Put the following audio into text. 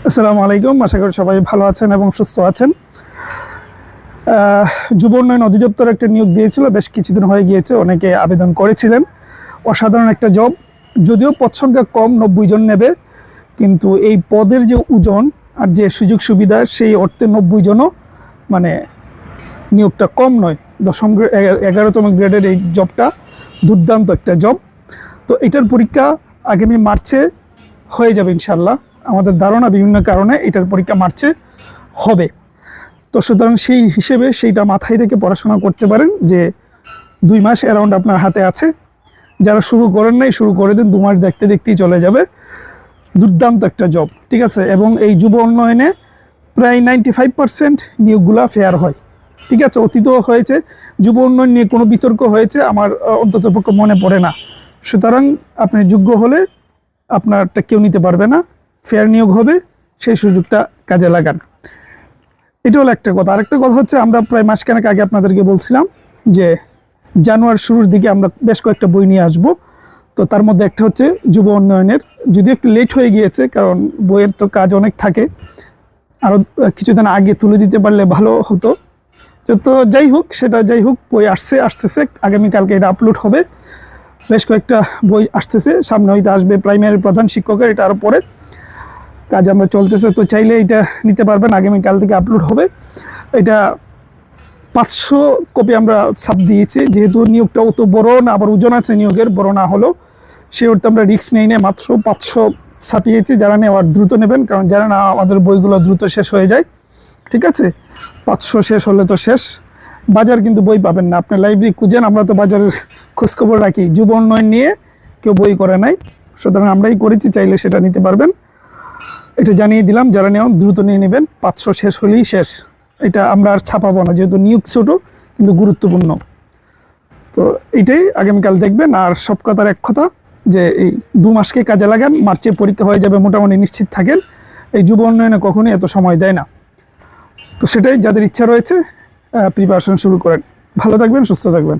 আসসালামু আলাইকুম, আশা করি সবাই ভালো আছেন এবং সুস্থ আছেন। যুব উন্নয়ন অধিদপ্তর একটা নিয়োগ দিয়েছিল, বেশ কিছুদিন হয়ে গিয়েছে, অনেকে আবেদন করেছিলেন। অসাধারণ একটা জব, যদিও পদ সংখ্যা কম, 90 জন নেবে, কিন্তু এই পদের যে ওজন আর যে সুযোগ সুবিধা, সেই অর্থে 90 জনও মানে নিয়োগটা কম নয়। 11তম গ্রেডের এই জবটা দুর্দান্ত একটা জব। তো এটার পরীক্ষা আগামী মার্চে হয়ে যাবে ইনশাল্লাহ। আমাদের ধারণা বিভিন্ন কারণে এটার পরীক্ষা মার্চে হবে। তো সুতরাং সেই হিসেবে সেইটা মাথায় রেখে পড়াশোনা করতে পারেন যে 2 মাস অ্যারাউন্ড আপনার হাতে আছে। যারা শুরু করেন নাই, শুরু করে দিন, 2 মাস দেখতে দেখতেই চলে যাবে। দুর্দান্ত একটা জব, ঠিক আছে। এবং এই যুব উন্নয়নে প্রায় 95% নিয়োগগুলা ফেয়ার হয়, ঠিক আছে। অতীতও হয়েছে, যুব উন্নয়ন নিয়ে কোনো বিতর্ক হয়েছে আমার অন্ততপক্ষে মনে পড়ে না। সুতরাং আপনি যোগ্য হলে আপনারটা কেউ নিতে পারবে না, ফেয়ার নিয়োগ হবে, সেই সুযোগটা কাজে লাগান। এটা হলো একটা কথা। আরেকটা কথা হচ্ছে, আমরা প্রায় মাসখানেক আগে আপনাদেরকে বলছিলাম যে জানুয়ারির শুরুর দিকে আমরা বেশ কয়েকটা বই নিয়ে আসব। তো তার মধ্যে একটা হচ্ছে যুব উন্নয়নের, যদি একটু লেট হয়ে গিয়েছে, কারণ বইয়ের তো কাজ অনেক থাকে, আরও কিছুদিন আগে তুলে দিতে পারলে ভালো হতো। তো যাই হোক, সেটা যাই হোক, বই আসতেছে, আগামীকালকে এটা আপলোড হবে। বেশ কয়েকটা বই আসতেছে, সামনে হয়তো আসবে প্রাইমারি প্রধান শিক্ষকের, এটা আরও পরে কাজ আমরা চলতেছে। তো চাইলে এটা নিতে পারবেন, আগামীকাল থেকে আপলোড হবে। এটা 500 কপি আমরা ছাপ দিয়েছি, যেহেতু নিয়োগটা অত বড় না, আবার ওজন আছে নিয়োগের, বড় না হলো সে অর্থে আমরা রিস্ক নেই না, মাত্র 500 ছাপিয়েছি। যারা নেওয়ার দ্রুত নেবেন, কারণ যারা না, আমাদের বইগুলো দ্রুত শেষ হয়ে যায়, ঠিক আছে। 500 শেষ হলে তো শেষ, বাজার কিন্তু বই পাবেন না। আপনি লাইব্রেরি খুঁজেন, আমরা তো বাজারের খোঁজখবর রাখি, যুব উন্নয়ন নিয়ে কেউ বই করে নাই, সুতরাং আমরাই করেছি, চাইলে সেটা নিতে পারবেন। এটা জানিয়ে দিলাম, যারা নেওয়া দ্রুত নিয়ে নেবেন, 500 শেষ হলেই শেষ। এটা আমরা আর ছাপাবো না, যেহেতু নিয়োগ ছোটো কিন্তু গুরুত্বপূর্ণ। তো এইটাই আগামীকাল দেখবেন। আর সব কথার এক কথা, যে এই 2 মাসকে কাজে লাগান, মার্চে পরীক্ষা হয়ে যাবে মোটামুটি নিশ্চিত থাকেন। এই যুব উন্নয়নে কখনোই এত সময় দেয় না। তো সেটাই, যাদের ইচ্ছা রয়েছে প্রিপারেশন শুরু করেন। ভালো থাকবেন, সুস্থ থাকবেন।